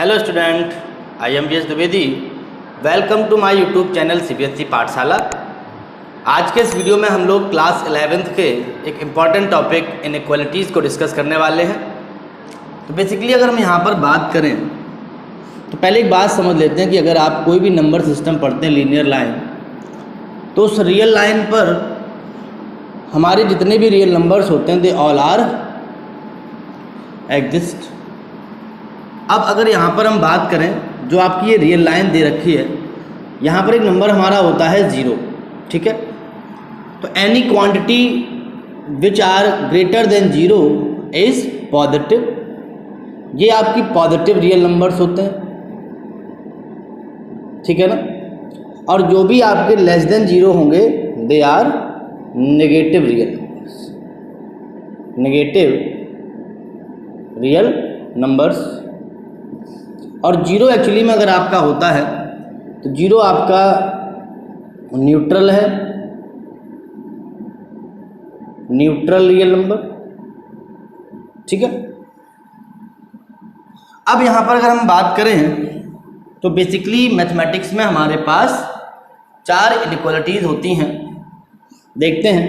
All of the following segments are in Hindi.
हेलो स्टूडेंट, आई एम वी.एस. Dwivedi. Welcome to my YouTube channel CBSE Pathshala. आज के इस वीडियो में हम लोग क्लास 11th के एक इम्पॉर्टेंट टॉपिक इनइक्वालिटीज़ को डिस्कस करने वाले हैं. तो बेसिकली अगर हम यहाँ पर बात करें तो पहले एक बात समझ लेते हैं कि अगर आप कोई भी नंबर सिस्टम पढ़ते हैं लीनियर लाइन, तो उस रियल लाइन पर हमारे जितने भी रियल नंबर्स होते हैं दे ऑल आर एग्जिस्ट. अब अगर यहाँ पर हम बात करें, जो आपकी ये रियल लाइन दे रखी है, यहाँ पर एक नंबर हमारा होता है 0. ठीक है, तो any quantity which are greater than 0 is positive. ये आपकी पॉजिटिव रियल नंबर्स होते हैं. ठीक है ना. और जो भी आपके लेस देन 0 होंगे they are negative real numbers. Negative real numbers. और 0 एक्चुअली में अगर आपका होता है तो 0 आपका न्यूट्रल है, न्यूट्रल रियल नंबर. ठीक है. अब यहाँ पर अगर हम बात करें तो बेसिकली मैथमेटिक्स में हमारे पास 4 इनइक्वालिटीज़ होती हैं. देखते हैं,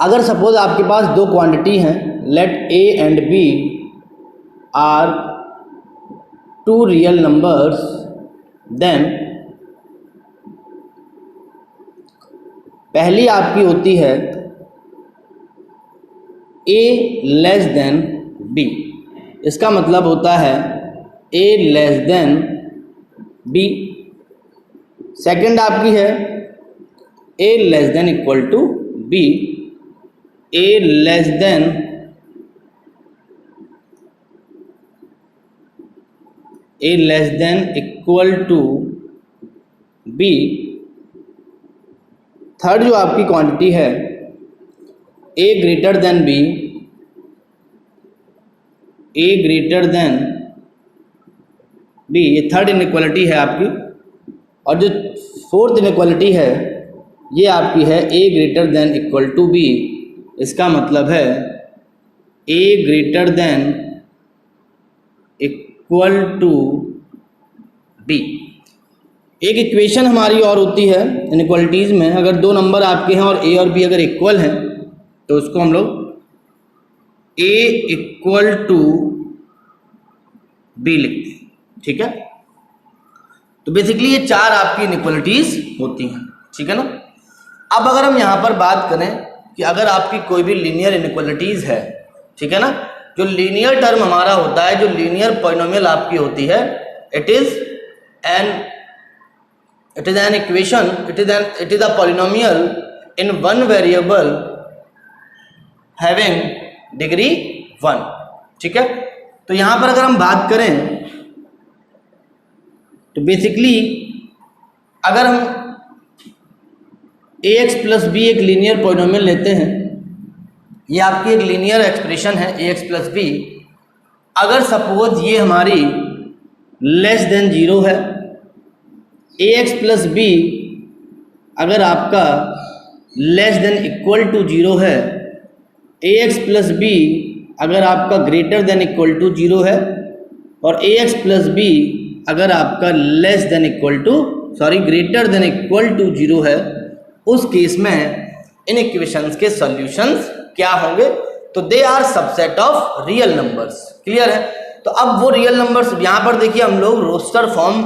अगर सपोज आपके पास 2 क्वांटिटी हैं, let A and B are 2 real numbers, then पहली आपकी होती है A लेस देन B. इसका मतलब होता है A less than B. Second आपकी है A less than equal to B. A less than equal to B. Third जो आपकी क्वांटिटी है A greater than B. A greater than B, ये थर्ड इनइक्वालिटी है आपकी. और जो फोर्थ इनइक्वालिटी है ये आपकी है A greater than equal to B. इसका मतलब है A greater than equal to B. एक इक्वेशन हमारी और होती है इनइक्वालिटीज़ में, अगर 2 नंबर आपके हैं और A और B अगर इक्वल हैं तो उसको हम लोग A इक्वल टू B लिखते हैं. ठीक है. तो बेसिकली ये 4 आपकी इनइक्वालिटीज़ होती हैं. ठीक है ना. अब अगर हम यहाँ पर बात करें कि अगर आपकी कोई भी लीनियर इनइक्वालिटीज़ है, ठीक है ना, जो लीनियर टर्म हमारा होता है, जो लीनियर पॉलिनोमियल आपकी होती है, it is an equation, it is a polynomial in one variable having degree 1. ठीक है. तो यहाँ पर अगर हम बात करें तो बेसिकली अगर हम ax प्लस b एक लीनियर पॉलिनोमियल लेते हैं, ये आपकी एक लीनियर एक्सप्रेशन है ax प्लस b. अगर सपोज ये हमारी लेस देन 0 है, ax प्लस b अगर आपका लेस देन इक्वल टू 0 है, ax प्लस b अगर आपका ग्रेटर देन इक्वल टू 0 है, और ax प्लस b अगर आपका less than equal to greater than equal to 0 है, उस केस में इन इक्वेशंस के सॉल्यूशंस क्या होंगे? तो they are subset of real numbers. Clear है. तो अब वो रियल नंबर्स यहाँ पर देखिए, हम लोग रोस्टर फॉर्म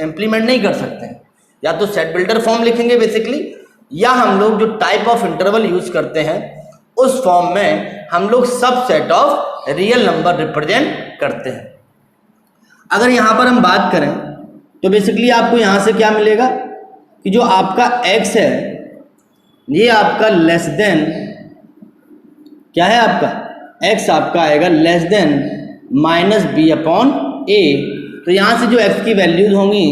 इम्प्लीमेंट नहीं कर सकते हैं. या तो सेट बिल्डर फॉर्म लिखेंगे बेसिकली, या हम लोग जो टाइप ऑफ इंटरवल यूज करते हैं उस फॉर्म में हम लोग सब set of real number represent करते हैं. अगर यहाँ पर हम बात करें तो बेसिकली आपको यहाँ से क्या मिलेगा कि जो आपका x है ये आपका लेस देन क्या है, आपका x आपका आएगा less than minus B upon A. तो यहाँ से जो x की वैल्यूज होंगी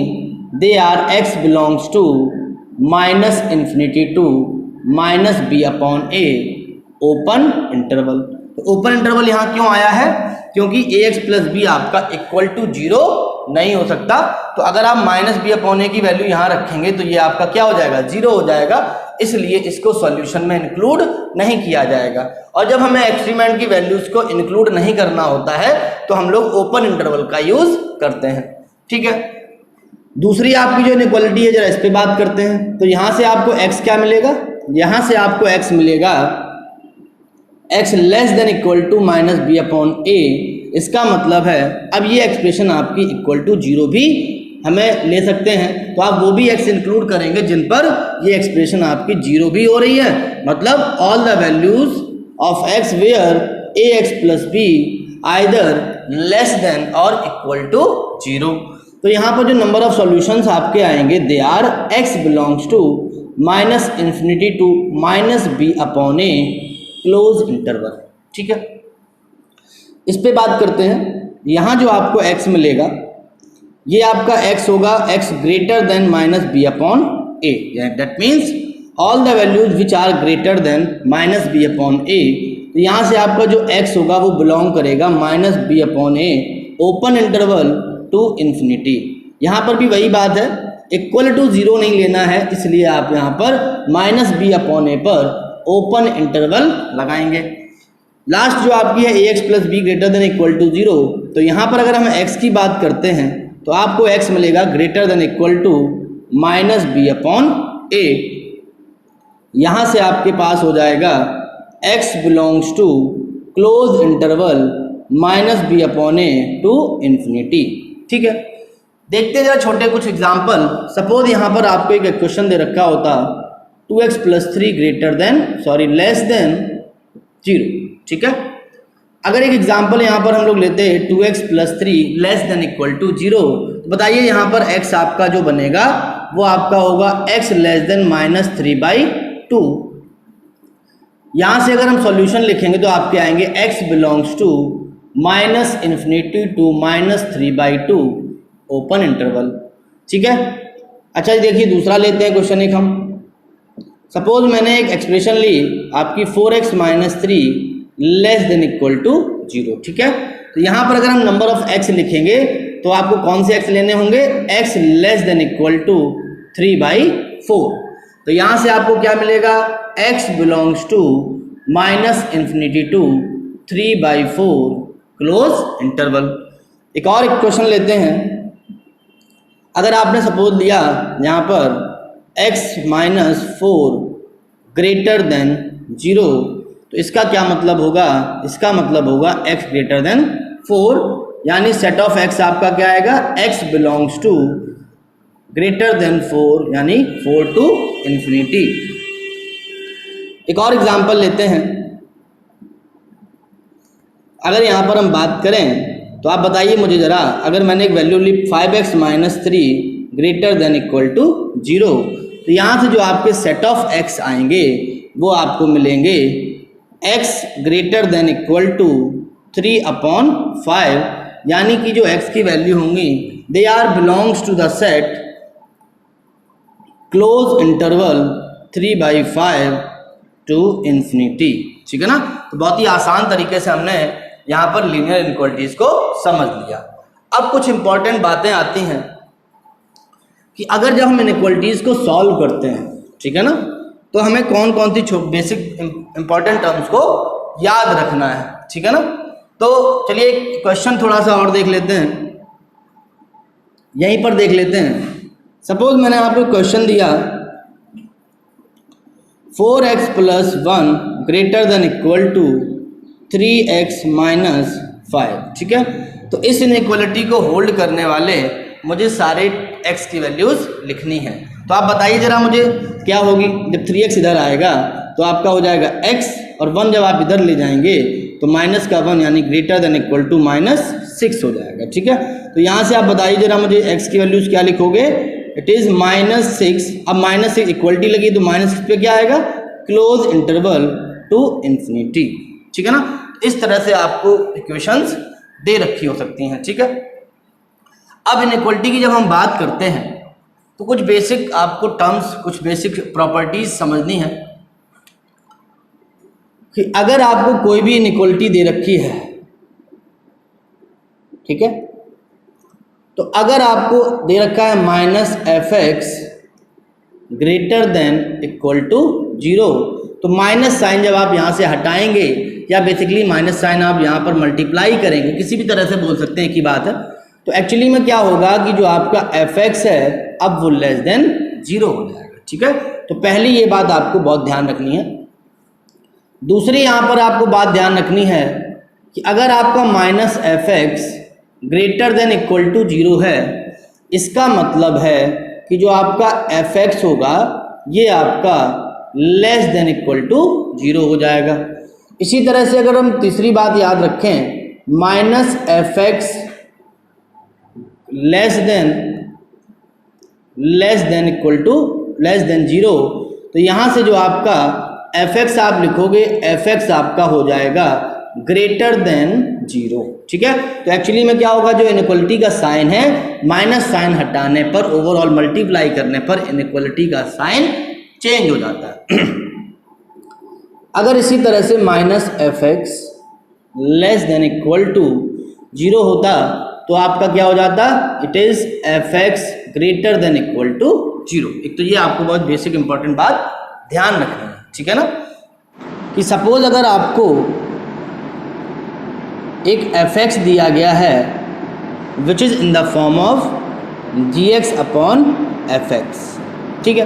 they are x belongs to minus infinity to minus B upon A open interval. तो तो ओपन इंटरवल यहाँ क्यों आया है? क्योंकि ax प्लस बी आपका इक्वल टू 0 नहीं हो सकता। तो अगर आप माइनस बी अपॉन ए की वैल्यू यहाँ रखेंगे तो ये आपका क्या हो जाएगा? 0 हो जाएगा, इसलिए इसको सॉल्यूशन में इंक्लूड नहीं किया जाएगा। और जब हमें एक्सपेरिमेंट की वैल्यूज को इंक्लूड नहीं करना होता है तो हम लोग ओपन इंटरवल का यूज करते हैं। ठीक है, दूसरी आपकी जो इनइक्वालिटी है, जरा इस पे बात करते हैं। तो यहाँ से आपको x क्या मिलेगा? यहाँ से आपको x मिलेगा x less than equal to minus B upon A. इसका मतलब है अब ये एक्सप्रेशन आपकी इक्वल टू 0 भी हमें ले सकते हैं, तो आप वो भी x इंक्लूड करेंगे जिन पर ये एक्सप्रेशन आपकी 0 भी हो रही है। मतलब all the values of x where ax plus b either less than और इक्वल टू 0। तो यहाँ पर जो नंबर ऑफ सॉल्यूशंस आपके आएंगे they are x belongs to minus infinity to minus B upon a close interval. ठीक है, इस पे बात करते हैं। यहाँ जो आपको x मिलेगा ये आपका x होगा x greater than minus B upon A, that means all the values which are greater than minus B upon A. तो यहाँ से आपका जो x होगा वो बिलोंग करेगा minus B upon A open interval to infinity. यहाँ पर भी वही बात है, इक्वल टू 0 नहीं लेना है, इसलिए आप यहाँ पर माइनस बी अपॉन ए पर ओपन इंटरवल लगाएंगे। लास्ट जो आपकी है ax plus b greater than equal to 0, तो यहाँ पर अगर हम x की बात करते हैं तो आपको x मिलेगा greater than equal to minus B upon A. यहाँ से आपके पास हो जाएगा x belongs to close interval minus B upon A to infinity. ठीक है, देखते हैं जरा छोटे कुछ एग्जाम्पल। सपोज यहाँ पर आपको एक क्वेश्चन दे रखा होता 2x plus 3 greater than less than 0। ठीक है, अगर एक एग्जाम्पल यहाँ पर हम लोग लेते हैं 2x plus 3 less than equal to 0, तो बताइए यहाँ पर x आपका जो बनेगा वो आपका होगा x लेस देन माइनस 3/2। यहाँ से अगर हम सॉल्यूशन लिखेंगे तो आपके आएंगे x belongs to minus infinity to minus 3/2 open interval. ठीक है, अच्छा देखिए दूसरा लेते हैं क्वेश्चन एक हम। सपोज मैंने एक एक्सप्रेशन ली आपकी 4x minus 3 less than equal to 0। ठीक है, तो यहाँ पर अगर हम नंबर ऑफ x लिखेंगे तो आपको कौन से x लेने होंगे? x less than equal to 3/4। तो यहाँ से आपको क्या मिलेगा? x belongs to minus infinity to 3/4 close interval. एक और एक क्वेश्चन लेते हैं। अगर आपने सपोज लिया यहाँ पर x माइनस 4 ग्रेटर देन 0, तो इसका क्या मतलब होगा? इसका मतलब होगा x ग्रेटर देन 4, यानी सेट ऑफ x आपका क्या आएगा? x belongs to greater than 4 यानी 4 टू इन्फिनिटी। एक और एग्जांपल लेते हैं। अगर यहाँ पर हम बात करें तो आप बताइए मुझे ज़रा, अगर मैंने एक वैल्यू ली 5x minus 3 greater than equal to 0, तो यहाँ से जो आपके सेट ऑफ x आएंगे वो आपको मिलेंगे x greater than equal to 3/5, यानी कि जो x की वैल्यू होंगी they are belongs to the set close interval 3/5 to infinity. ठीक है ना, तो बहुत ही आसान तरीके से हमने यहाँ पर लीनियर इनइक्वालिटीज को समझ लिया। अब कुछ इंपॉर्टेंट बातें आती हैं कि अगर जब हम इनइक्वालिटीज को सॉल्व करते हैं, ठीक है ना, तो हमें कौन कौन सी बेसिक इंपॉर्टेंट टर्म्स को याद रखना है। ठीक है ना, तो चलिए एक क्वेश्चन थोड़ा सा और देख लेते हैं, यहीं पर देख लेते हैं। सपोज मैंने आपको क्वेश्चन दिया 4x plus 1 greater than equal to 3x minus 5। ठीक है, तो इस इनइक्वालिटी को होल्ड करने वाले मुझे सारे x की वैल्यूज लिखनी है। तो आप बताइए जरा मुझे क्या होगी? जब 3x इधर आएगा तो आपका हो जाएगा x, और 1 जब आप इधर ले जाएंगे तो माइनस का 1 यानी ग्रेटर देन इक्वल टू -6 हो जाएगा। ठीक है, तो यहाँ से आप बताइए जरा मुझे x की वैल्यूज क्या लिखोगे? It is -6। अब -6 इक्वलिटी लगी तो -6 पे क्या आएगा? Close interval to infinity. ठीक है ना, इस तरह से आपको इक्वेशंस दे रखी हो सकती हैं। ठीक है, अब इनइक्वालिटी की जब हम बात करते हैं तो कुछ बेसिक आपको टर्म्स, कुछ बेसिक प्रॉपर्टीज समझनी है। कि अगर आपको कोई भी इनइक्वालिटी दे रखी है, ठीक है, तो अगर आपको दे रखा है minus f x greater than equal to 0, तो माइनस साइन जब आप यहाँ से हटाएंगे या बेसिकली माइनस साइन आप यहाँ पर मल्टीप्लाई करेंगे, किसी भी तरह से बोल सकते हैं, एक ही बात है, तो एक्चुअली में क्या होगा कि जो आपका एफ एक्स है अब वो लेस देन 0 हो जाएगा। ठीक है, तो पहली ये बात आपको बहुत ध्यान रखनी है। दूसरी यहाँ पर आपको बात ध्यान रखनी है कि अगर आपका minus f x greater than equal to 0 है, इसका मतलब है कि जो आपका एफ एक्स होगा ये आपका लेस देन इक्वल टू 0 हो जाएगा। इसी तरह से अगर हम तीसरी बात याद रखें, minus f x less than equal to less than 0, तो यहाँ से जो आपका एफ एक्स आप लिखोगे, एफ एक्स आपका हो जाएगा ग्रेटर देन 0। ठीक है, तो एक्चुअली में क्या होगा, जो इनइक्वालिटी का साइन है माइनस साइन हटाने पर, ओवरऑल मल्टीप्लाई करने पर इनइक्वालिटी का साइन चेंज हो जाता है। अगर इसी तरह से minus f x less than equal to 0 होता तो आपका क्या हो जाता, it is f x greater than equal to 0। एक तो ये आपको बहुत बेसिक इंपॉर्टेंट बात ध्यान रखनी है, ठीक है ना, कि सपोज अगर आपको एक एफ एक्स दिया गया है which is in the form of g x upon f x, ठीक है,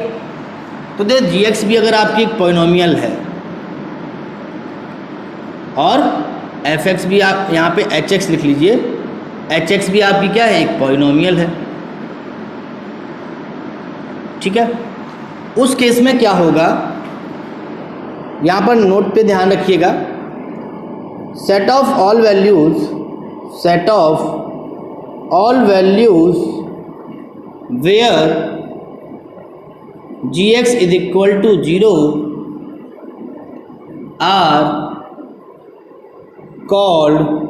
तो दे जी एक्स भी अगर आपकी एक पॉलिनोमियल है और एफ एक्स भी, आप यहाँ पे एच एक्स लिख लीजिए, एच एक्स भी आपकी क्या है, एक पॉलिनोमियल है। ठीक है, उस केस में क्या होगा, यहाँ पर नोट पे ध्यान रखिएगा, set of all values where g x is equal to 0 are called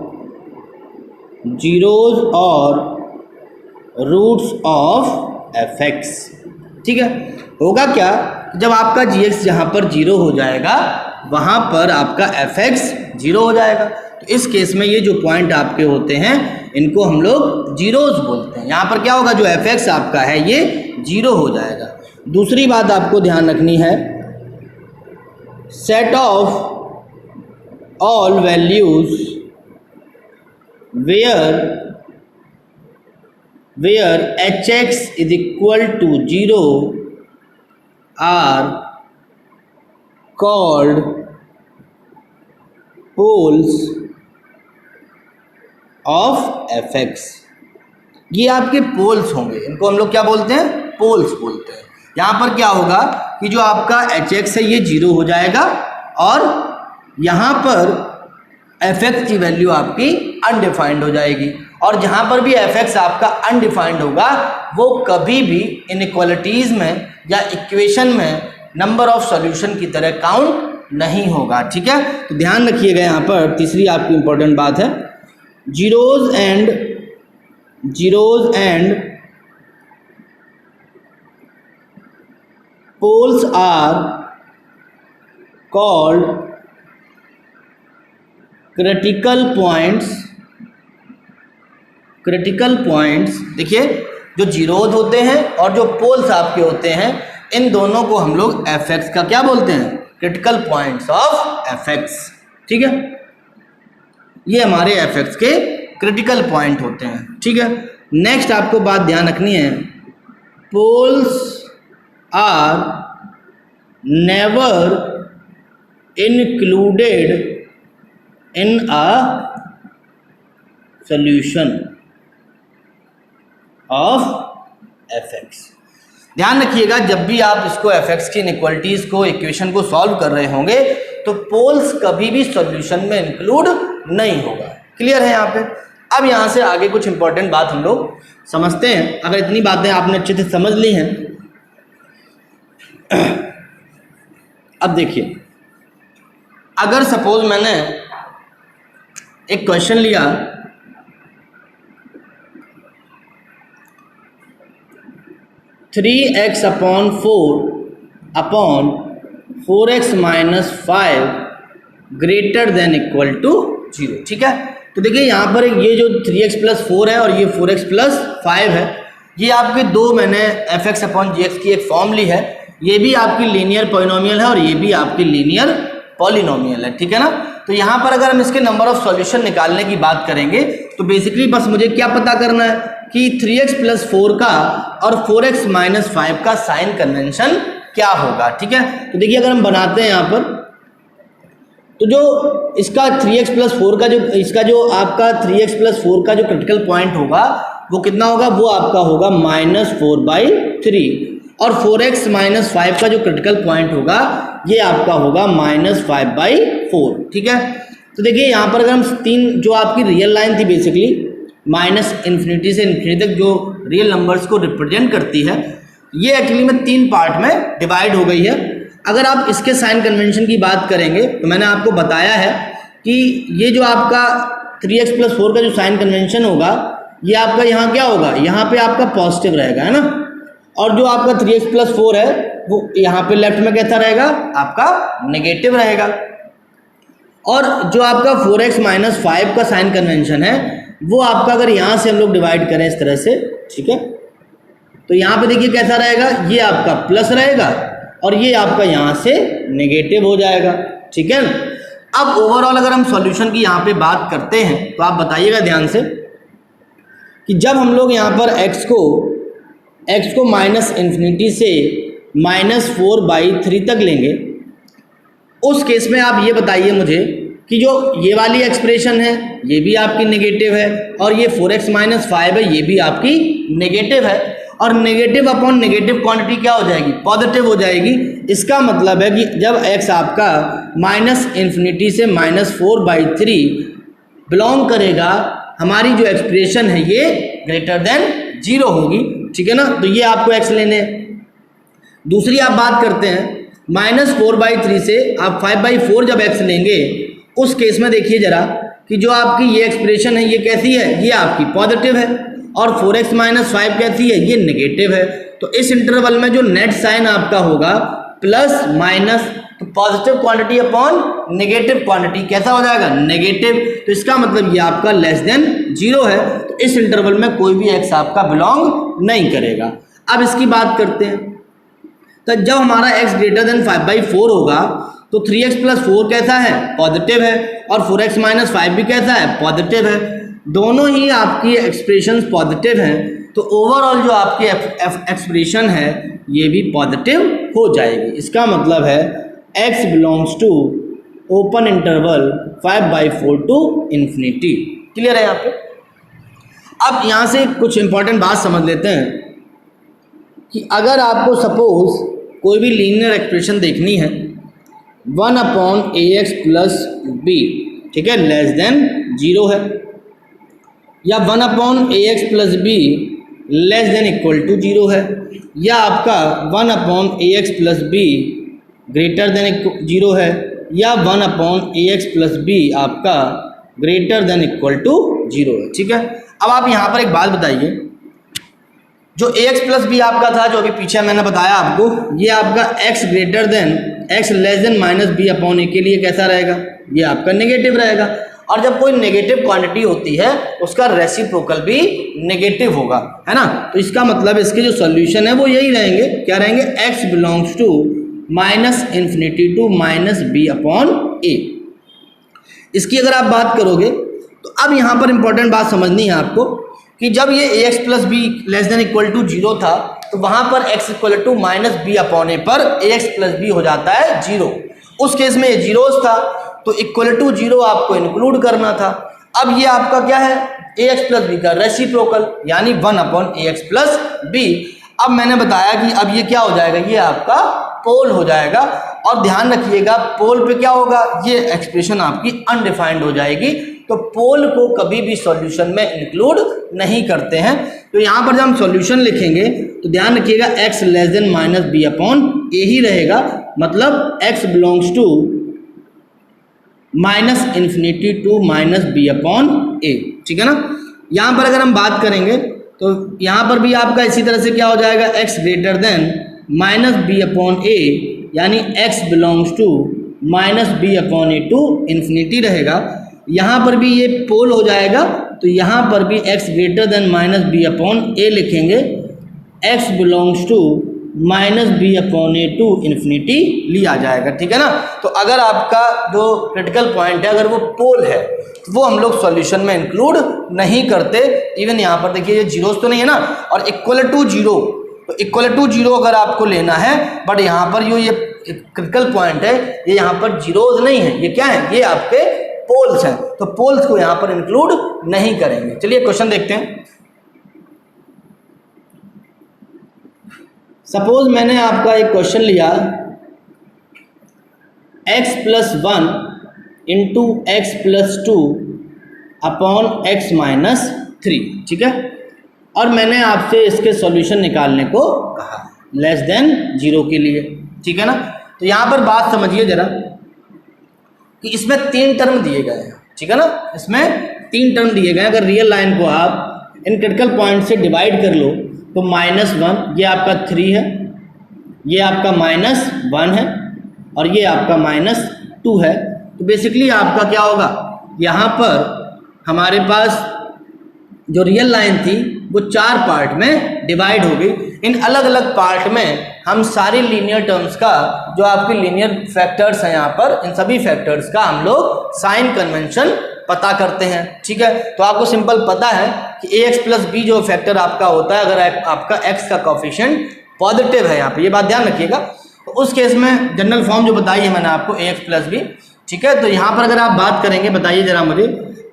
zeros और रूट्स ऑफ एफ एक्स। ठीक है, होगा क्या, जब आपका जी एक्स जहाँ पर 0 हो जाएगा वहाँ पर आपका एफ एक्स 0 हो जाएगा। तो इस केस में ये जो पॉइंट आपके होते हैं इनको हम लोग जीरोज बोलते हैं। यहाँ पर क्या होगा, जो एफ एक्स आपका है ये 0 हो जाएगा। दूसरी बात आपको ध्यान रखनी है, set of all values where h x is equal to 0 are called poles of f x. ये आपके पोल्स होंगे, इनको हम लोग क्या बोलते हैं, पोल्स बोलते हैं। यहाँ पर क्या होगा कि जो आपका एच एक्स है ये 0 हो जाएगा और यहाँ पर एफ एक्स की वैल्यू आपकी अनडिफाइंड हो जाएगी, और जहाँ पर भी एफ एक्स आपका अनडिफाइंड होगा वो कभी भी इनइक्वालिटीज़ में या इक्वेशन में नंबर ऑफ सॉल्यूशन की तरह काउंट नहीं होगा। ठीक है, तो ध्यान रखिएगा, यहाँ पर तीसरी आपकी इंपॉर्टेंट बात है, zeros and poles are called critical points. देखिए, जो जीरोज होते हैं और जो पोल्स आपके होते हैं, इन दोनों को हम लोग एफ एक्स का क्या बोलते हैं, critical points of f x. ठीक है, ये हमारे एफ एक्स के क्रिटिकल पॉइंट होते हैं। ठीक है, नेक्स्ट आपको बात ध्यान रखनी है, poles are never included in a solution of f x. ध्यान रखिएगा, जब भी आप इसको एफ एक्स की इनइक्वालिटीज़ को, इक्वेशन को सॉल्व कर रहे होंगे तो पोल्स कभी भी सॉल्यूशन में इंक्लूड नहीं होगा। क्लियर है यहाँ पे। अब यहाँ से आगे कुछ इंपॉर्टेंट बात हम लोग समझते हैं। अगर इतनी बातें आपने अच्छे से समझ ली हैं, अब देखिए, अगर सपोज मैंने एक क्वेश्चन लिया, three x upon 4 upon 4x minus 5 greater than equal to 0। ठीक है, तो देखिए यहाँ पर ये जो 3x प्लस 4 है और ये 4x प्लस 5 है, ये आपके दो मैंने fx अपॉन gx की एक फॉर्म ली है। ये भी आपकी लीनियर पॉलिनोमियल है और ये भी आपकी लीनियर पॉलिनोमियल है। ठीक है ना, तो यहाँ पर अगर हम इसके नंबर ऑफ सॉल्यूशन निकालने की बात करेंगे तो बेसिकली बस मुझे क्या पता करना है कि 3x प्लस 4 का और 4x माइनस 5 का साइन कन्वेंशन क्या होगा। ठीक है, तो देखिए अगर हम बनाते हैं यहाँ पर, तो जो इसका 3x प्लस 4 का जो आपका 3x प्लस 4 का जो क्रिटिकल पॉइंट होगा वो कितना होगा, वो आपका होगा -4/3 और 4x माइनस 5 का जो क्रिटिकल पॉइंट होगा ये आपका होगा -5/4। ठीक है, तो देखिए यहाँ पर अगर हम तीन जो आपकी रियल लाइन थी बेसिकली माइनस इन्फिनिटी से इन्फिनिटी तक जो रियल नंबर्स को रिप्रेजेंट करती है, ये एक्चुअली में 3 पार्ट में डिवाइड हो गई है। अगर आप इसके साइन कन्वेंशन की बात करेंगे तो मैंने आपको बताया है कि ये जो आपका 3x प्लस 4 का जो साइन कन्वेंशन होगा ये आपका यहाँ क्या होगा, यहाँ पे आपका पॉजिटिव रहेगा, है ना, और जो आपका 3x प्लस 4 है वो यहाँ पे लेफ्ट में कैसा रहेगा, आपका नेगेटिव रहेगा। और जो आपका 4x माइनस 5 का साइन कन्वेंशन है वो आपका अगर यहाँ से हम लोग डिवाइड करें इस तरह से, ठीक है, तो यहाँ पे देखिए कैसा रहेगा, ये आपका प्लस रहेगा और ये आपका यहाँ से नेगेटिव हो जाएगा। ठीक है, अब ओवरऑल अगर हम सॉल्यूशन की यहाँ पे बात करते हैं तो आप बताइएगा ध्यान से कि जब हम लोग यहाँ पर x को माइनस इन्फिनिटी से -4/3 तक लेंगे, उस केस में आप ये बताइए मुझे कि जो ये वाली एक्सप्रेशन है ये भी आपकी नेगेटिव है और ये 4x माइनस 5 है ये भी आपकी नेगेटिव है, और नेगेटिव अपॉन नेगेटिव क्वांटिटी क्या हो जाएगी, पॉजिटिव हो जाएगी। इसका मतलब है कि जब x आपका माइनस इन्फिनिटी से -4/3 बिलोंग करेगा, हमारी जो एक्सप्रेशन है ये ग्रेटर देन 0 होगी। ठीक है ना, तो ये आपको x लेने हैं। दूसरी आप बात करते हैं -4/3 से आप 5/4 जब x लेंगे, उस केस में देखिए जरा कि जो आपकी ये एक्सप्रेशन है ये कैसी है, ये आपकी पॉजिटिव है, और 4x माइनस 5 कैसी है, ये नेगेटिव है। तो इस इंटरवल में जो नेट साइन आपका होगा प्लस माइनस, तो positive quantity upon negative quantity कैसा हो जाएगा, नेगेटिव। तो इसका मतलब ये आपका लेस देन 0 है, तो इस इंटरवल में कोई भी x आपका बिलोंग नहीं करेगा। अब इसकी बात करते हैं, तो जब हमारा x ग्रेटर देन 5/4 होगा तो 3x प्लस 4 कैसा है, पॉजिटिव है, और 4x माइनस 5 भी कैसा है, पॉजिटिव है। दोनों ही आपकी एक्सप्रेशंस पॉजिटिव हैं, तो ओवरऑल जो आपकी एक्सप्रेशन है ये भी पॉजिटिव हो जाएगी। इसका मतलब है x belongs to open interval 5/4 to infinity. Clear है यहाँ पे। अब यहाँ से कुछ इंपॉर्टेंट बात समझ लेते हैं कि अगर आपको सपोज कोई भी लीनियर एक्सप्रेशन देखनी है 1/ax प्लस b, ठीक है, लेस देन 0 है, या 1/ax plus b less than equal to 0 है, या आपका 1/ax plus b greater than 0 है, या 1/ax प्लस b आपका ग्रेटर देन इक्वल टू 0 है। ठीक है, अब आप यहाँ पर एक बात बताइए, जो ax प्लस b आपका था, जो अभी पीछे मैंने बताया आपको, ये आपका x greater then x less then -b/a के लिए कैसा रहेगा, ये आपका नेगेटिव रहेगा। और जब कोई नेगेटिव क्वांटिटी होती है उसका रेसिप्रोकल भी नेगेटिव होगा, है ना। तो इसका मतलब इसके जो सॉल्यूशन है वो यही रहेंगे, क्या रहेंगे, x belongs to -infinity to -b/a। इसकी अगर आप बात करोगे तो अब यहाँ पर इंपॉर्टेंट बात समझनी है आपको कि जब ये ax plus b less than equal to 0 था तो वहाँ पर x इक्वल टू -b/a पर ax प्लस b हो जाता है 0। उस केस में ये जीरोस था तो इक्वल टू 0 आपको इंक्लूड करना था। अब ये आपका क्या है, ax प्लस b का रेसिप्रोकल यानी 1/ax प्लस b। अब मैंने बताया कि अब ये क्या हो जाएगा, ये आपका पोल हो जाएगा, और ध्यान रखिएगा पोल पे क्या होगा, ये एक्सप्रेशन आपकी अनडिफाइंड हो जाएगी। तो पोल को कभी भी सॉल्यूशन में इंक्लूड नहीं करते हैं। तो यहाँ पर जब हम सॉल्यूशन लिखेंगे तो ध्यान रखिएगा x लेस देन -b/a ही रहेगा, मतलब x belongs to -infinity to -b/a। ठीक है ना। यहाँ पर अगर हम बात करेंगे तो यहाँ पर भी आपका इसी तरह से क्या हो जाएगा, x ग्रेटर देन -b/a यानी x belongs to minus B upon A to infinity रहेगा। यहाँ पर भी ये पोल हो जाएगा, तो यहाँ पर भी x greater than minus B upon A लिखेंगे, x belongs to minus B upon A to infinity लिया जाएगा, ठीक है ना। तो अगर आपका जो क्रिटिकल पॉइंट है अगर वो पोल है वो हम लोग सॉल्यूशन में इंक्लूड नहीं करते। इवन यहाँ पर देखिए ये जीरोस तो नहीं है ना, और इक्वल टू जीरो, तो इक्वल टू जीरो अगर आपको लेना है, बट यहाँ पर ये क्रिटिकल पॉइंट है, ये यहाँ पर जीरोज नहीं है, ये क्या है, ये आपके पोल्स हैं, तो पोल्स को यहाँ पर इंक्लूड नहीं करेंगे। चलिए क्वेश्चन देखते हैं। सपोज मैंने आपका एक क्वेश्चन लिया x plus 1 into x plus 2 upon x minus 3, ठीक है, और मैंने आपसे इसके सॉल्यूशन निकालने को कहा लेस देन जीरो के लिए, ठीक है ना। तो यहाँ पर बात समझिए जरा कि इसमें 3 टर्म दिए गए हैं, ठीक है ना, इसमें 3 टर्म दिए गए हैं। अगर रियल लाइन को आप इन क्रिटिकल पॉइंट से डिवाइड कर लो तो -1 ये आपका 3 है, ये आपका -1 है, और ये आपका -2 है। तो बेसिकली आपका क्या होगा, यहाँ पर हमारे पास जो रियल लाइन थी वो 4 पार्ट में डिवाइड हो गई। इन अलग अलग पार्ट में हम सारी लीनियर टर्म्स का, जो आपके लीनियर फैक्टर्स हैं यहाँ पर, इन सभी फैक्टर्स का हम लोग साइन कन्वेंशन पता करते हैं, ठीक है। तो आपको सिंपल पता है कि ax प्लस बी जो फैक्टर आपका होता है, अगर आपका x का कोफिशिएंट पॉजिटिव है, यहाँ पे ये बात ध्यान रखिएगा, तो उस केस में जनरल फॉर्म जो बताई है मैंने आपको ax प्लस बी, ठीक है। तो यहाँ पर अगर आप बात करेंगे, बताइए जरा मुझे,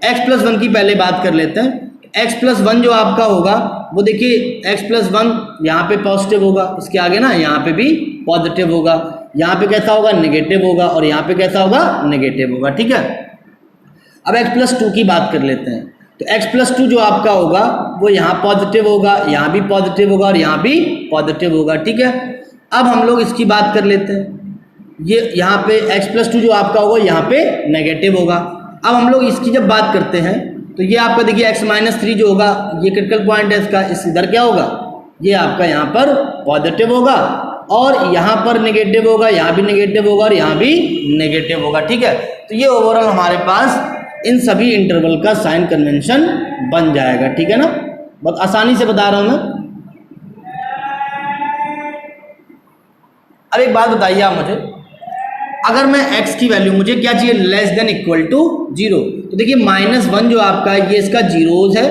x प्लस 1 की पहले बात कर लेते हैं। x प्लस 1 जो आपका होगा वो देखिए x प्लस 1 यहाँ पे पॉजिटिव होगा, इसके आगे ना यहाँ पे भी पॉजिटिव होगा, यहाँ पे कैसा होगा, नेगेटिव होगा, और यहाँ पे कैसा होगा, नेगेटिव होगा, ठीक है। अब x प्लस 2 की बात कर लेते हैं। तो x प्लस 2 जो आपका होगा वो यहाँ पॉजिटिव होगा, यहाँ भी पॉजिटिव होगा, और यहाँ भी पॉजिटिव होगा, ठीक है। अब हम लोग इसकी बात कर लेते हैं, ये यहाँ पे x प्लस 2 जो आपका होगा यहाँ पे नेगेटिव होगा। अब हम लोग इसकी जब बात करते हैं तो ये आपका देखिए x माइनस 3 जो होगा, ये क्रिटिकल पॉइंट है इसका, इस इधर क्या होगा, ये आपका यहाँ पर पॉजिटिव होगा, और यहाँ पर नेगेटिव होगा, यहाँ भी नेगेटिव होगा, और यहाँ भी नेगेटिव होगा, ठीक है। तो ये ओवरऑल हमारे पास इन सभी इंटरवल का साइन कन्वेंशन बन जाएगा, ठीक है ना। बहुत आसानी से बता रहा हूँ मैं। अब एक बात बताइए आप मुझे, अगर मैं x की वैल्यू मुझे क्या चाहिए, लेस देन इक्वल टू 0, तो देखिए -1 जो आपका है ये इसका जीरोज है,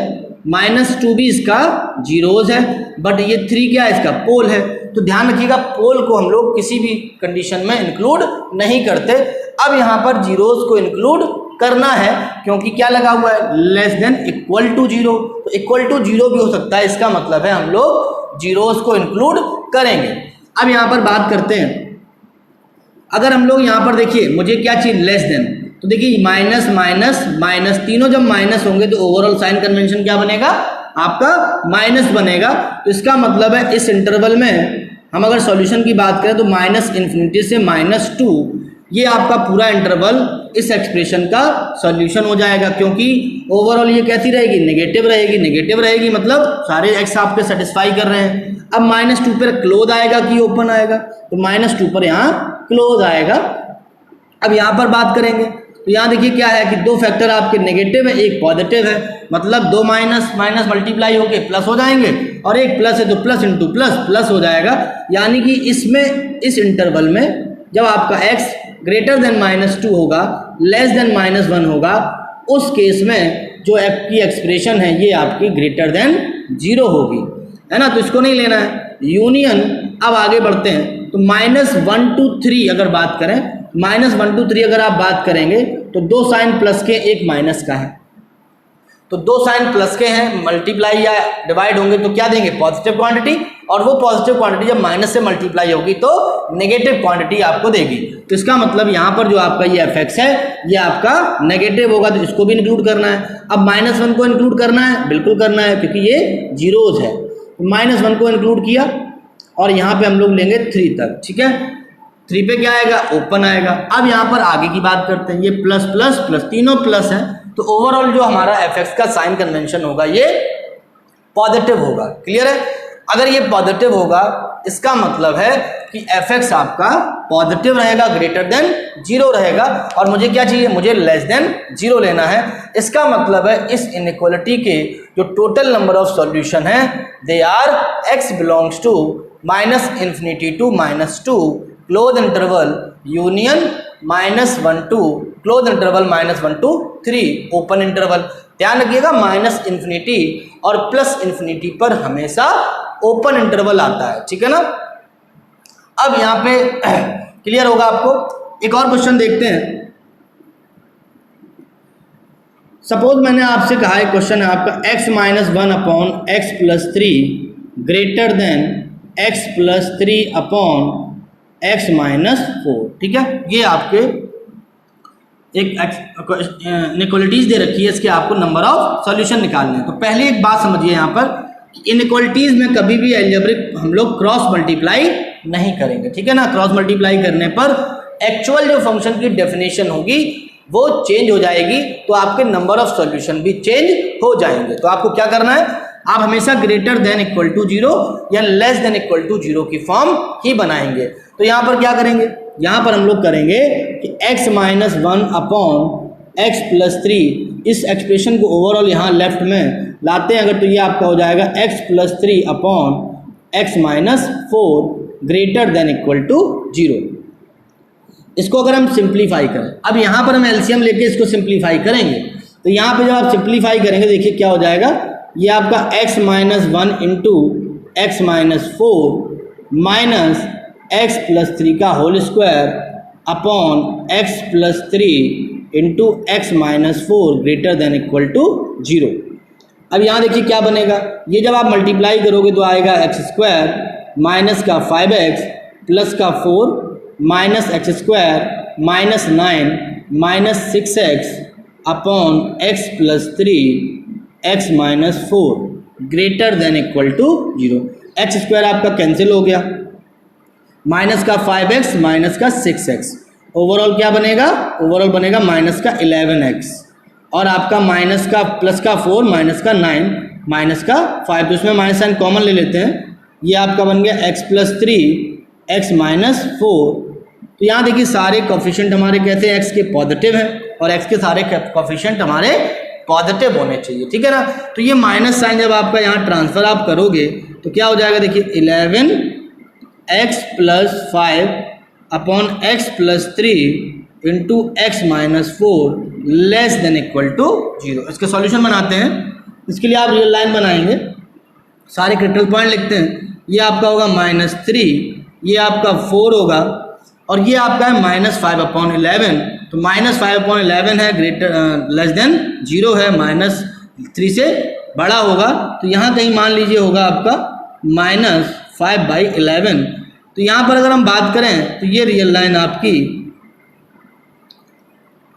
-2 भी इसका जीरोज है, बट ये 3 क्या है, इसका पोल है। तो ध्यान रखिएगा, पोल को हम लोग किसी भी कंडीशन में इंक्लूड नहीं करते। अब यहाँ पर जीरोज को इंक्लूड करना है, क्योंकि क्या लगा हुआ है, लेस देन इक्वल टू 0, तो इक्वल टू 0 भी हो सकता है, इसका मतलब है हम लोग जीरोज को इंक्लूड करेंगे। अब यहाँ पर बात करते हैं, अगर हम लोग यहाँ पर देखिए मुझे क्या चाहिए, लेस देन, तो देखिए माइनस माइनस माइनस, तीनों जब माइनस होंगे तो ओवरऑल साइन कन्वेंशन क्या बनेगा, आपका माइनस बनेगा। तो इसका मतलब है इस इंटरवल में हम अगर सॉल्यूशन की बात करें तो -∞ से -2, ये आपका पूरा इंटरवल इस एक्सप्रेशन का सॉल्यूशन हो जाएगा, क्योंकि ओवरऑल ये कैसी रहेगी, नेगेटिव रहेगी। नेगेटिव रहेगी मतलब सारे एक्स आपके सेटिस्फाई कर रहे हैं। अब -2 पर क्लोज आएगा कि ओपन आएगा, तो -2 पर यहाँ क्लोज आएगा। अब यहाँ पर बात करेंगे तो यहाँ देखिए क्या है कि 2 फैक्टर आपके नेगेटिव है, एक पॉजिटिव है, मतलब 2 माइनस माइनस मल्टीप्लाई होके प्लस हो जाएंगे, और एक प्लस है तो प्लस इंटू प्लस प्लस हो जाएगा। यानी कि इसमें इस इंटरवल में जब आपका x ग्रेटर देन -2 होगा, लेस देन -1 होगा, उस केस में जो आपकी एक्सप्रेशन है ये आपकी ग्रेटर देन 0 होगी, है ना। तो इसको नहीं लेना है, यूनियन। अब आगे बढ़ते हैं, तो -1 to 3 अगर बात करें, -1 to 3 अगर आप बात करेंगे तो 2 साइन प्लस के, एक माइनस का है, तो 2 साइन प्लस के हैं, मल्टीप्लाई या डिवाइड होंगे तो क्या देंगे, पॉजिटिव क्वांटिटी, और वो पॉजिटिव क्वांटिटी जब माइनस से मल्टीप्लाई होगी तो नेगेटिव क्वांटिटी आपको देगी। तो इसका मतलब यहाँ पर जो आपका ये एफ है ये आपका नेगेटिव होगा, तो इसको भी इंक्लूड करना है। अब -1 को इंक्लूड करना है, बिल्कुल करना है, क्योंकि ये जीरोज है। तो -1 को इंक्लूड किया, और यहाँ पे हम लोग लेंगे 3 तक, ठीक है। 3 पे क्या आएगा, ओपन आएगा। अब यहाँ पर आगे की बात करते हैं, ये प्लस प्लस प्लस, तीनों प्लस हैं, तो ओवरऑल जो हमारा एफ का साइन कन्वेंशन होगा ये पॉजिटिव होगा। क्लियर है। अगर ये पॉजिटिव होगा इसका मतलब है कि fx आपका पॉजिटिव रहेगा, ग्रेटर देन 0 रहेगा, और मुझे क्या चाहिए, मुझे लेस देन 0 लेना है। इसका मतलब है इस इनइक्वालिटी के जो टोटल नंबर ऑफ सॉल्यूशन है they are x belongs to -∞ to -2 close interval union -1 to close interval -1 to 3 open interval. ध्यान रखिएगा -∞ और +∞ पर हमेशा ओपन इंटरवल आता है, ठीक है ना। अब यहाँ पे क्लियर होगा आपको। एक और क्वेश्चन देखते हैं। सपोज मैंने आपसे कहा है, क्वेश्चन है आपका x-1 / x+3 greater than x+3 / x-4, ठीक है। ये आपके एक इनइक्वालिटीज दे रखी है, इसके आपको नंबर ऑफ सॉल्यूशन निकालने हैं। तो पहले एक बात समझिए यहाँ पर कि इनइक्वालिटीज में कभी भी अलजेब्रिक हम लोग क्रॉस मल्टीप्लाई नहीं करेंगे, ठीक है ना। क्रॉस मल्टीप्लाई करने पर एक्चुअल जो फंक्शन की डेफिनेशन होगी वो चेंज हो जाएगी, तो आपके नंबर ऑफ सॉल्यूशन भी चेंज हो जाएंगे। तो आपको क्या करना है, आप हमेशा ग्रेटर देन इक्वल टू 0 या लेस देन इक्वल टू 0 की फॉर्म ही बनाएंगे। तो यहाँ पर क्या करेंगे, यहाँ पर हम लोग करेंगे कि x-1 / x+3 इस एक्सप्रेशन को ओवरऑल यहाँ लेफ्ट में लाते हैं अगर, तो ये आपका हो जाएगा x+3 / x-4 greater than equal to 0। इसको अगर हम सिंप्लीफाई करें, अब यहाँ पर हम एलसीएम लेके इसको सिंप्लीफाई करेंगे, तो यहाँ पे जब आप सिंप्लीफाई करेंगे देखिए क्या हो जाएगा, ये आपका x-1 × x-4 माइनस x+3 का whole square upon x+3 into x-4 greater than equal to 0। अब यहाँ देखिए क्या बनेगा, ये जब आप मल्टीप्लाई करोगे तो आएगा x² माइनस का 5x प्लस का 4 minus x² minus 9 minus 6x upon x+3 x-4 greater than equal to 0। x² आपका कैंसिल हो गया, माइनस का 5x माइनस का 6x, ओवरऑल क्या बनेगा, ओवरऑल बनेगा माइनस का 11x, और आपका माइनस का प्लस का 4 माइनस का 9 माइनस का 5, तो इसमें माइनस साइन कॉमन ले लेते हैं, ये आपका बन गया x+3 x-4। तो यहाँ देखिए सारे कोफिशिएंट हमारे कहते हैं x के पॉजिटिव हैं और x के सारे कोफिशिएंट हमारे पॉजिटिव होने चाहिए, ठीक है ना। तो ये माइनस साइन जब आपका यहाँ ट्रांसफर आप करोगे तो क्या हो जाएगा, देखिए 11x+5 upon x+3 into x-4 less than equal to 0। इसके सॉल्यूशन बनाते हैं, इसके लिए आप रियल लाइन बनाएंगे, सारे क्रिटिकल पॉइंट लिखते हैं। ये आपका होगा -3, ये आपका 4 होगा, और ये आपका है -5/11, तो -5/11 है ग्रेटर लेस देन 0 है, -3 से बड़ा होगा, तो यहाँ कहीं मान लीजिए होगा आपका -5/11। तो यहाँ पर अगर हम बात करें तो ये रियल लाइन आपकी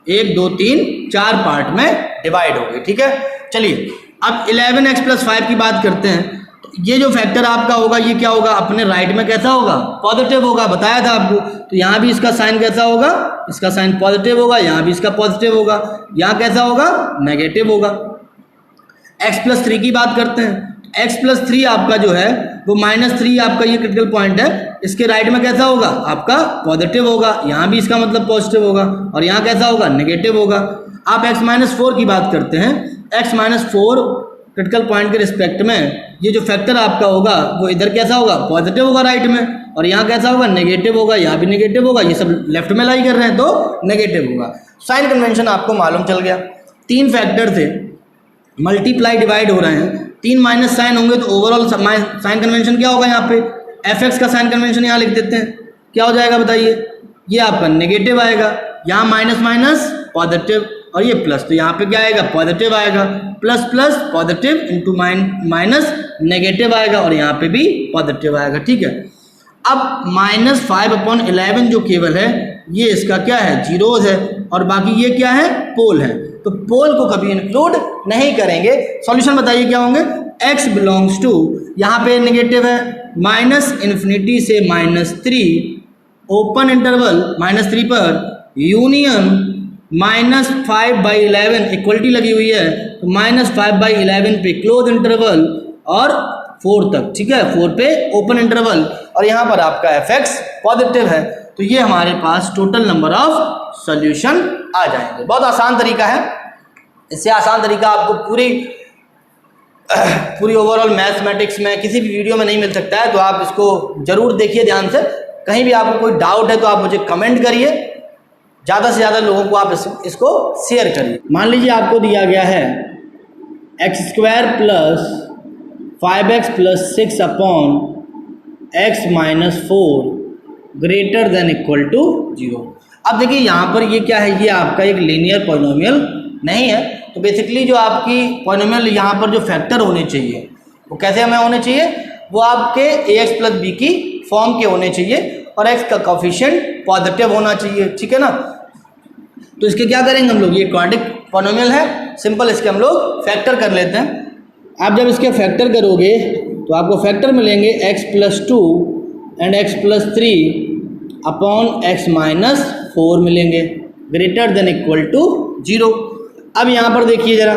1 2 3 4 पार्ट में डिवाइड हो गई, ठीक है। चलिए अब 11x+5 की बात करते हैं, तो ये जो फैक्टर आपका होगा ये क्या होगा, अपने राइट में कैसा होगा, पॉजिटिव होगा, बताया था आपको। तो यहाँ भी इसका साइन कैसा होगा, इसका साइन पॉजिटिव होगा, यहाँ भी इसका पॉजिटिव होगा, यहाँ कैसा होगा, नेगेटिव होगा। x+3 की बात करते हैं, x+3 आपका जो है वो -3 आपका ये क्रिटिकल पॉइंट है, इसके राइट में कैसा होगा, आपका पॉजिटिव होगा, यहाँ भी इसका मतलब पॉजिटिव होगा, और यहाँ कैसा होगा, नेगेटिव होगा। आप x-4 की बात करते हैं, x-4 क्रिटिकल पॉइंट के रिस्पेक्ट में ये जो फैक्टर आपका होगा वो इधर कैसा होगा, पॉजिटिव होगा राइट में, और यहाँ कैसा होगा, नेगेटिव होगा, यहाँ भी नेगेटिव होगा, ये सब लेफ्ट में लाई कर रहे हैं तो नेगेटिव होगा। साइन कन्वेंशन आपको मालूम चल गया, 3 फैक्टर थे, मल्टीप्लाई डिवाइड हो रहे हैं, 3 माइनस साइन होंगे तो ओवरऑल साइन कन्वेंशन क्या होगा, यहाँ पे fx का साइन कन्वेंशन यहाँ लिख देते हैं, क्या हो जाएगा बताइए, ये आपका नेगेटिव आएगा, यहाँ माइनस माइनस पॉजिटिव, और ये प्लस, तो यहाँ पे क्या आएगा, पॉजिटिव आएगा, plus plus positive into minus negative आएगा, और यहाँ पे भी पॉजिटिव आएगा, ठीक है। अब -5/11 जो केवल है ये इसका क्या है, जीरोज है, और बाकी ये क्या है, पोल है, तो पोल को कभी इंक्लूड नहीं करेंगे। सॉल्यूशन बताइए क्या होंगे, x बिलोंग्स टू, यहाँ पे नेगेटिव है, -∞ से -3 ओपन इंटरवल -3 पर यूनियन -5/11 इक्वलिटी लगी हुई है, तो -5/11 पे क्लोज इंटरवल और 4 तक, ठीक है, 4 पे ओपन इंटरवल, और यहाँ पर आपका fx पॉजिटिव है, तो ये हमारे पास टोटल नंबर ऑफ सॉल्यूशन आ जाएंगे। बहुत आसान तरीका है, इससे आसान तरीका आपको पूरी ओवरऑल मैथमेटिक्स में किसी भी वीडियो में नहीं मिल सकता है, तो आप इसको ज़रूर देखिए ध्यान से। कहीं भी आपको कोई डाउट है तो आप मुझे कमेंट करिए, ज़्यादा से ज़्यादा लोगों को आप इसको शेयर करिए। मान लीजिए आपको दिया गया है x² plus 5x plus 6 upon x minus 4 greater than equal to 0। अब देखिए यहाँ पर ये क्या है, ये आपका एक लीनियर पॉलिनोमियल नहीं है, तो बेसिकली जो आपकी पॉलिनोमियल यहाँ पर जो फैक्टर होने चाहिए वो कैसे हमें होने चाहिए, वो आपके ax प्लस बी की फॉर्म के होने चाहिए और x का कोफिशिएंट पॉजिटिव होना चाहिए, ठीक है ना। तो इसके क्या करेंगे हम लोग, ये क्वाड्रेटिक पॉलिनोमियल है, सिंपल इसके हम लोग फैक्टर कर लेते हैं। आप जब इसके फैक्टर करोगे तो आपको फैक्टर मिलेंगे x plus 2 and x plus 3 upon x minus 4 मिलेंगे ग्रेटर देन इक्वल टू 0। अब यहाँ पर देखिए ज़रा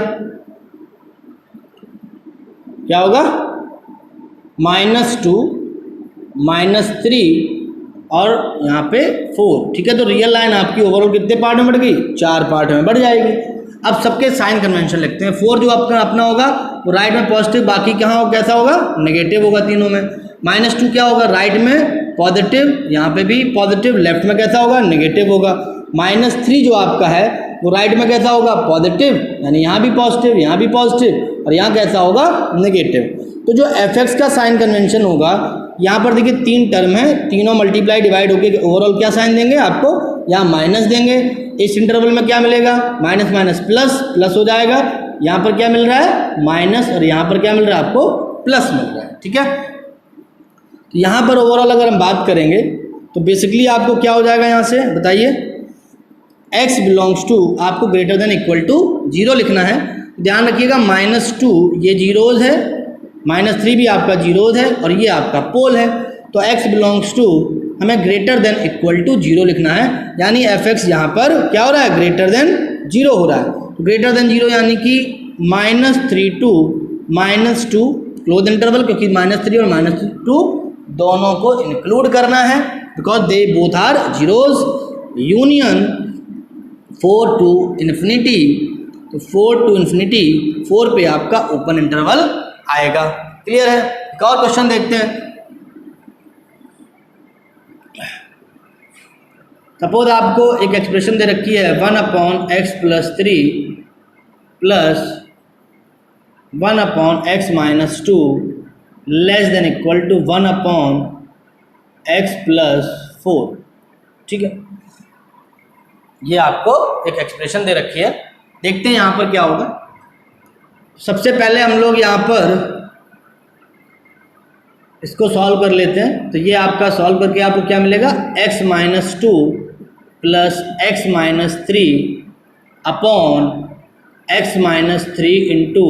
क्या होगा, -2 -3 और यहाँ पे 4, ठीक है। तो रियल लाइन आपकी ओवरऑल कितने पार्ट में बढ़ गई, 4 पार्ट में बढ़ जाएगी। अब सबके साइन कन्वेंशन लिखते हैं। 4 जो आपका अपना होगा वो राइट में पॉजिटिव, बाकी कहाँ हो कैसा होगा, नेगेटिव होगा तीनों में। -2 क्या होगा, राइट में पॉजिटिव, यहाँ पे भी पॉजिटिव, लेफ्ट में कैसा होगा, नेगेटिव होगा। -3 जो आपका है वो राइट में कैसा होगा, पॉजिटिव, यानी यहाँ भी पॉजिटिव, यहाँ भी पॉजिटिव और यहाँ कैसा होगा, नेगेटिव। तो जो fx का साइन कन्वेंशन होगा, यहाँ पर देखिए 3 टर्म है, तीनों मल्टीप्लाई डिवाइड होकर ओवरऑल क्या साइन देंगे आपको, यहाँ माइनस देंगे। इस इंटरवल में क्या मिलेगा, माइनस माइनस प्लस, प्लस हो जाएगा। यहाँ पर क्या मिल रहा है, माइनस, और यहाँ पर क्या मिल रहा है आपको, प्लस मिल रहा है, ठीक है। तो यहाँ पर ओवरऑल अगर हम बात करेंगे तो बेसिकली आपको क्या हो जाएगा, यहाँ से बताइए, x बिलोंग्स टू आपको ग्रेटर देन इक्वल टू 0 लिखना है। ध्यान रखिएगा -2 ये जीरोज है, -3 भी आपका जीरोज है और ये आपका पोल है। तो x बिलोंग्स टू हमें ग्रेटर देन इक्वल टू 0 लिखना है, यानी fx यहाँ पर क्या हो रहा है, ग्रेटर देन 0 हो रहा है। तो ग्रेटर देन 0 यानी कि -3 to -2 क्लोज इंटरवल, क्योंकि -3 और -2 दोनों को इंक्लूड करना है because they both are zeros. Union 4 to infinity, तो 4 to इन्फिनिटी 4 पे आपका ओपन इंटरवल आएगा। क्लियर है। एक और क्वेश्चन देखते हैं। सपोज आपको एक एक्सप्रेशन दे रखी है 1/x + 3 plus 1/x - 2 less than equal to 1/x + 4, ठीक है। ये आपको एक एक्सप्रेशन दे रखी है, देखते हैं यहाँ पर क्या होगा। सबसे पहले हम लोग यहाँ पर इसको सॉल्व कर लेते हैं। तो ये आपका सॉल्व करके आपको क्या मिलेगा, x - 2 plus x - 3 upon x - 3 into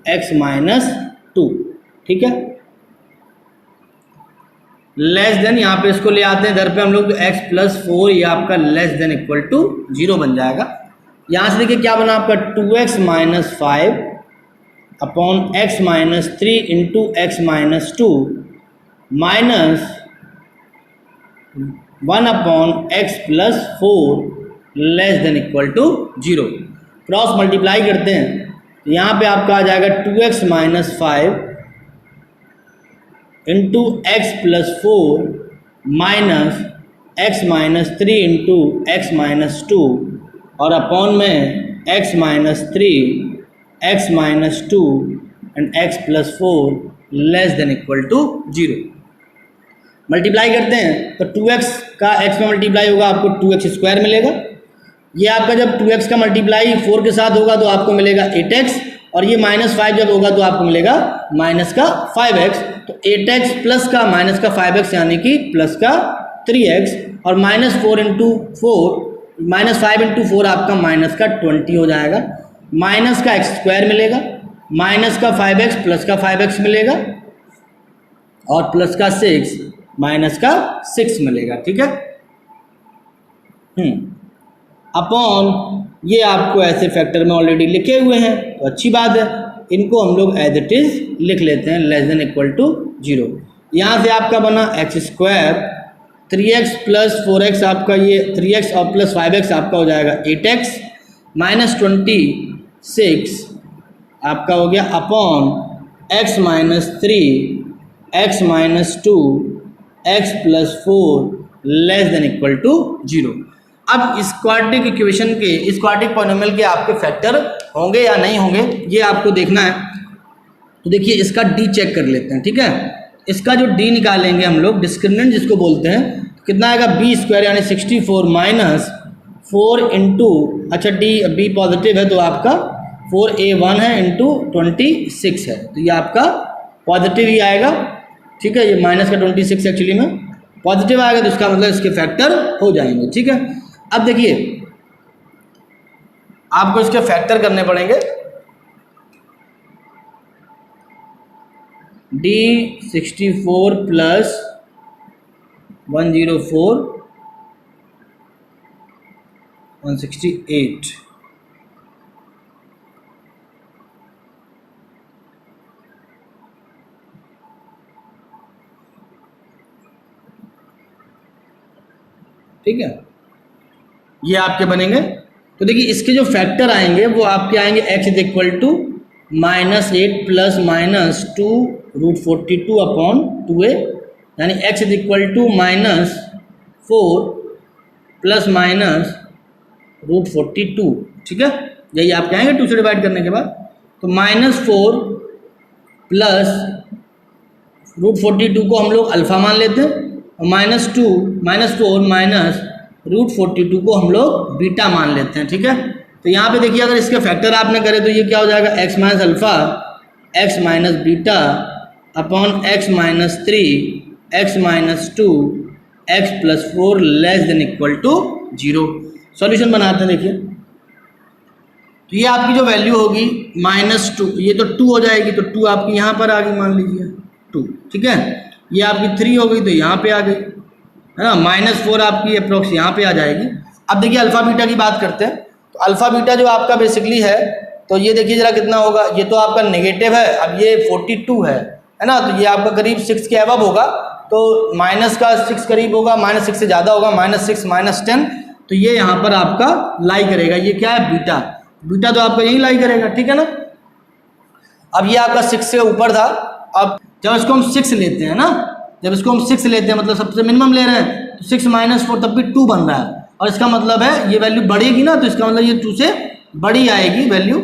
x - 2, ठीक है। लेस देन यहाँ पे इसको ले आते हैं इधर पे हम लोग, तो x + 4 ये आपका लेस देन इक्वल टू 0 बन जाएगा। यहाँ से देखिए क्या बना आपका 2x - 5 upon x - 3 into x - 2 minus 1/x + 4 less than equal to 0। Cross multiply करते हैं, यहाँ पे आपका आ जाएगा 2x - 5 into x + 4 minus x - 3 into x - 2 और अपॉन में x - 3 x - 2 and x + 4 less than equal to 0। Multiply करते हैं तो 2x का x में मल्टीप्लाई होगा, आपको 2x² मिलेगा। ये आपका जब 2x का मल्टीप्लाई 4 के साथ होगा तो आपको मिलेगा 8x, और ये -5 जब होगा तो आपको मिलेगा -5x। तो 8x प्लस का -5x यानी कि प्लस का 3x, और -4 इंटू 4 -5 इंटू 4 आपका -20 हो जाएगा। माइनस का x² मिलेगा, माइनस का 5x प्लस का 5x मिलेगा, और प्लस का 6 माइनस का 6 मिलेगा, ठीक है। अपॉन ये आपको ऐसे फैक्टर में ऑलरेडी लिखे हुए हैं तो अच्छी बात है, इनको हम लोग एज इट इज़ लिख लेते हैं लेस देन इक्वल टू 0। यहाँ से आपका बना x square, 3x plus 4x आपका ये 3x और प्लस 5x आपका हो जाएगा 8x माइनस 26 आपका हो गया upon x minus 3 x minus 2 x plus 4 less than equal to 0। अब इस क्वाड्रेटिक इक्वेशन के, इस क्वाड्रेटिक पॉलिनोमियल के आपके फैक्टर होंगे या नहीं होंगे ये आपको देखना है। तो देखिए इसका डी चेक कर लेते हैं, ठीक है। इसका जो डी निकालेंगे हम लोग, डिस्क्रिमिनेंट जिसको बोलते हैं, तो कितना आएगा बी स्क्वायर यानी 64 माइनस 4 इंटू, अच्छा डी बी पॉजिटिव है तो आपका 4a1 है इंटू 26 है, तो ये आपका पॉजिटिव ही आएगा, ठीक है। ये माइनस का 26 एक्चुअली में पॉजिटिव आएगा, तो इसका मतलब इसके फैक्टर हो जाएंगे, ठीक है। अब देखिए आपको इसके फैक्टर करने पड़ेंगे। D64 प्लस 104 168, ठीक है, ये आपके बनेंगे। तो देखिए इसके जो फैक्टर आएंगे वो आपके आएंगे x is equal to -8 plus -2 root 42 upon 2a, यानी x is equal to -4 plus minus root 42, ठीक है। यही आपके आएंगे 2 से डिवाइड करने के बाद, तो -4 प्लस रूट 42 को हम लोग अल्फ़ा मान लेते हैं और -4 माइनस रूट 42 को हम लोग बीटा मान लेते हैं, ठीक है। तो यहाँ पे देखिए अगर इसके फैक्टर आपने करे तो ये क्या हो जाएगा, x minus alpha x minus beta upon x minus 3 x minus 2 x plus 4 less than equal to 0। Solution बनाते हैं, देखिए तो ये आपकी जो वैल्यू होगी -2, ये तो 2 हो जाएगी, तो 2 आपकी यहाँ पर आ गई, मान लीजिए 2, ठीक है। ये आपकी 3 हो गई तो यहाँ पे आ गई, है ना। -4 आपकी अप्रोक्स यहाँ पे आ जाएगी। अब देखिए अल्फ़ा बीटा की बात करते हैं, तो अल्फ़ा बीटा जो आपका बेसिकली है, तो ये देखिए ज़रा कितना होगा, ये तो आपका नेगेटिव है, अब ये 42 है ना, तो ये आपका करीब 6 के अबव होगा, तो माइनस का 6 करीब होगा, -6 से ज़्यादा होगा, -6 -10, तो ये यहाँ पर आपका लाई करेगा। ये क्या है, बीटा, बीटा तो आपका यही लाई करेगा, ठीक है ना। अब ये आपका 6 से ऊपर था, अब जब इसको हम 6 लेते हैं ना, जब इसको हम 6 लेते हैं मतलब सबसे मिनिमम ले रहे हैं, तो 6 - 4 तब भी 2 बन रहा है, और इसका मतलब है ये वैल्यू बढ़ेगी ना, तो इसका मतलब ये 2 से बड़ी आएगी वैल्यू,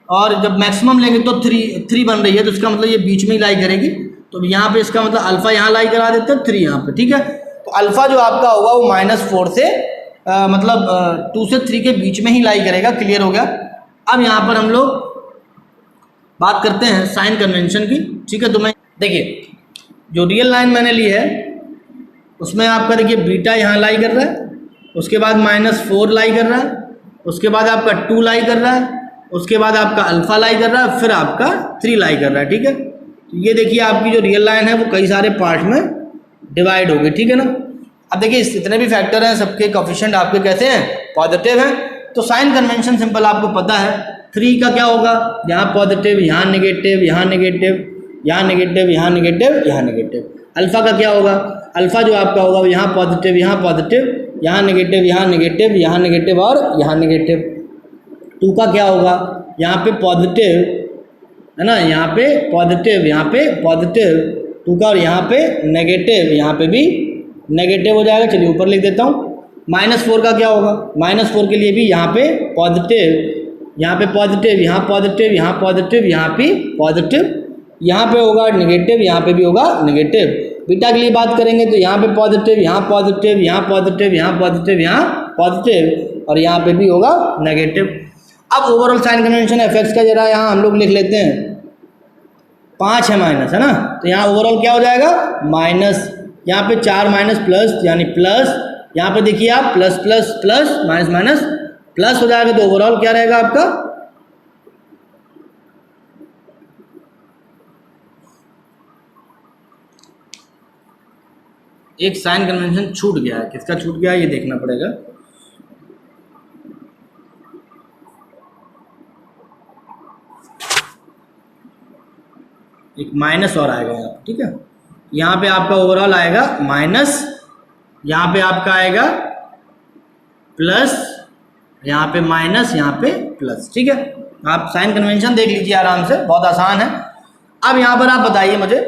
और जब मैक्सिमम लेंगे तो 3 बन रही है, तो इसका मतलब ये बीच में ही लाई करेगी। तो यहाँ पे इसका मतलब अल्फ़ा यहाँ लाई करा देते हैं, 3 यहाँ पे, ठीक है। तो अल्फ़ा जो आपका होगा वो -4 से मतलब 2 से 3 के बीच में ही लाई करेगा, क्लियर हो गया। अब यहाँ पर हम लोग बात करते हैं साइन कन्वेंशन की, ठीक है। तो मैं देखिए जो रियल लाइन मैंने ली है उसमें आपका देखिए बीटा यहाँ लाई कर रहा है, उसके बाद -4 लाई कर रहा है, उसके बाद आपका 2 लाई कर रहा है, उसके बाद आपका अल्फ़ा लाई कर रहा है, फिर आपका 3 लाई कर रहा है, ठीक है। तो ये देखिए आपकी जो रियल लाइन है वो कई सारे पार्ट में डिवाइड हो गई, ठीक है ना। अब देखिए जितने भी फैक्टर हैं सबके कोफिशिएंट आपके कैसे हैं, पॉजिटिव हैं। तो साइन कन्वेंशन सिंपल आपको पता है, 3 का क्या होगा, यहाँ पॉजिटिव, यहाँ नेगेटिव, यहाँ नेगेटिव, यहाँ नेगेटिव, यहाँ नेगेटिव, यहाँ नेगेटिव। अल्फ़ा का क्या होगा, अल्फ़ा जो आपका होगा वो यहाँ पॉजिटिव, यहाँ पॉजिटिव, यहाँ नेगेटिव, यहाँ नेगेटिव, यहाँ नेगेटिव और यहाँ नेगेटिव। 2 का क्या होगा, यहाँ पे पॉजिटिव है ना, यहाँ पे पॉजिटिव, यहाँ पे पॉजिटिव 2 का, और यहाँ पे नेगेटिव, यहाँ पे भी नेगेटिव हो जाएगा। चलिए ऊपर लिख देता हूँ। -4 का क्या होगा, -4 के लिए भी यहाँ पे पॉजिटिव, यहाँ पे पॉजिटिव, यहाँ पॉजिटिव, यहाँ पॉजिटिव, यहाँ पे पॉजिटिव, यहाँ पे होगा नेगेटिव, यहाँ पे भी होगा नेगेटिव। बीटा के लिए बात करेंगे तो यहाँ पे पॉजिटिव, यहाँ पॉजिटिव, यहाँ पॉजिटिव, यहाँ पॉजिटिव, यहाँ पॉजिटिव, और यहाँ पे भी होगा नेगेटिव। अब ओवरऑल साइन कन्वेंशन एफ का जरा यहाँ हम लोग लिख लेते हैं, 5 है माइनस, है ना, तो यहाँ ओवरऑल क्या हो जाएगा, माइनस, यहाँ पे 4 माइनस प्लस यानी प्लस, यहाँ पे देखिए आप plus plus plus minus minus plus हो जाएगा, तो ओवरऑल क्या रहेगा आपका, एक साइन कन्वेंशन छूट गया है। किसका छूट गया है ये देखना पड़ेगा। एक माइनस और आएगा यहाँ पे, ठीक है। यहाँ पे आपका ओवरऑल आएगा माइनस, यहाँ पे आपका आएगा प्लस, यहाँ पे माइनस, यहाँ पे प्लस। ठीक है, आप साइन कन्वेंशन देख लीजिए आराम से, बहुत आसान है। अब यहाँ पर आप बताइए मुझे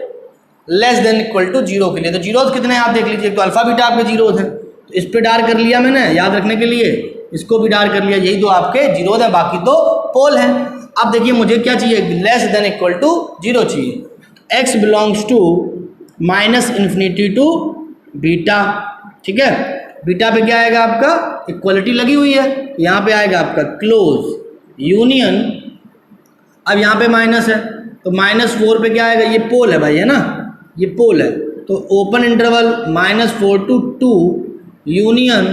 less than equal to zero के लिए, तो जीरोज कितने हैं आप देख लीजिए। तो अल्फा बीटा आपके जीरोज हैं, तो इस पे डार कर लिया मैंने याद रखने के लिए, इसको भी डार कर लिया, यही दो आपके जीरोज हैं, बाकी तो पोल हैं। अब देखिए मुझे क्या चाहिए, less than equal to zero चाहिए। X belongs to minus infinity to beta. ठीक है, बीटा पे क्या आएगा आपका, इक्वलिटी लगी हुई है, यहाँ पे आएगा आपका क्लोज यूनियन। अब यहाँ पे माइनस है, तो -4 पे क्या आएगा, ये पोल है भाई, है ना, ये पोल है, तो ओपन इंटरवल -4 to 2 यूनियन,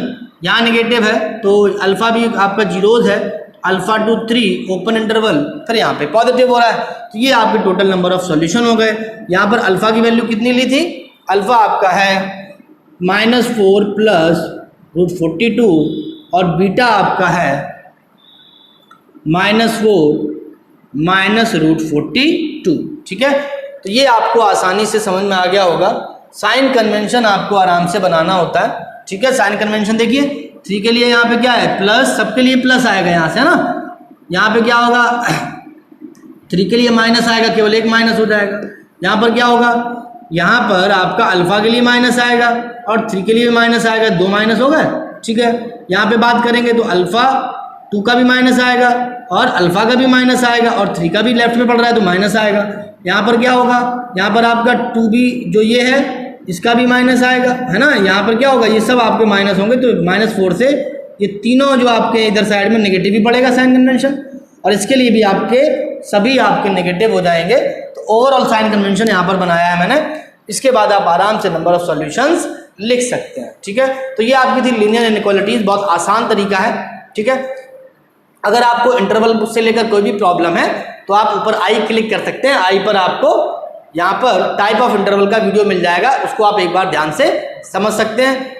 यहाँ नेगेटिव है तो अल्फा भी आपका जीरोज है, अल्फा टू 3 ओपन इंटरवल, फिर यहाँ पे पॉजिटिव हो रहा है। तो ये आपके टोटल नंबर ऑफ सॉल्यूशन हो गए। यहाँ पर अल्फा की वैल्यू कितनी ली थी, अल्फा आपका है -4 प्लस √42 और बीटा आपका है -4 माइनस √42। ठीक है, तो ये आपको आसानी से समझ में आ गया होगा। साइन कन्वेंशन आपको आराम से बनाना होता है। ठीक है, साइन कन्वेंशन देखिए, 3 के लिए यहाँ पे क्या है प्लस, सबके लिए प्लस आएगा यहाँ से, है ना। यहाँ पे क्या होगा 3 के लिए माइनस आएगा, केवल एक माइनस हो जाएगा। यहाँ पर क्या होगा, यहाँ पर आपका अल्फा के लिए माइनस आएगा और 3 के लिए भी माइनस आएगा, 2 माइनस हो गए। ठीक है, यहाँ पे बात करेंगे तो अल्फा 2 का भी माइनस आएगा और अल्फा का भी माइनस आएगा और 3 का भी लेफ्ट में पड़ रहा है तो माइनस आएगा। यहाँ पर क्या होगा, यहाँ पर आपका 2 भी जो ये है इसका भी माइनस आएगा, है ना। यहाँ पर क्या होगा, ये सब आपके माइनस होंगे, तो -4 से ये तीनों जो आपके इधर साइड में नेगेटिव ही पड़ेगा साइन कन्वेंशन, और इसके लिए भी आपके सभी आपके नेगेटिव हो जाएंगे। तो ओवरऑल साइन कन्वेंशन यहाँ पर बनाया है मैंने। इसके बाद आप आराम से नंबर ऑफ सॉल्यूशंस लिख सकते हैं। ठीक है, तो ये आपकी थी लीनियर इनइक्वालिटीज, बहुत आसान तरीका है। ठीक है, अगर आपको इंटरवल से लेकर कोई भी प्रॉब्लम है तो आप ऊपर आई क्लिक कर सकते हैं, आई पर आपको यहाँ पर टाइप ऑफ इंटरवल का वीडियो मिल जाएगा, उसको आप एक बार ध्यान से समझ सकते हैं।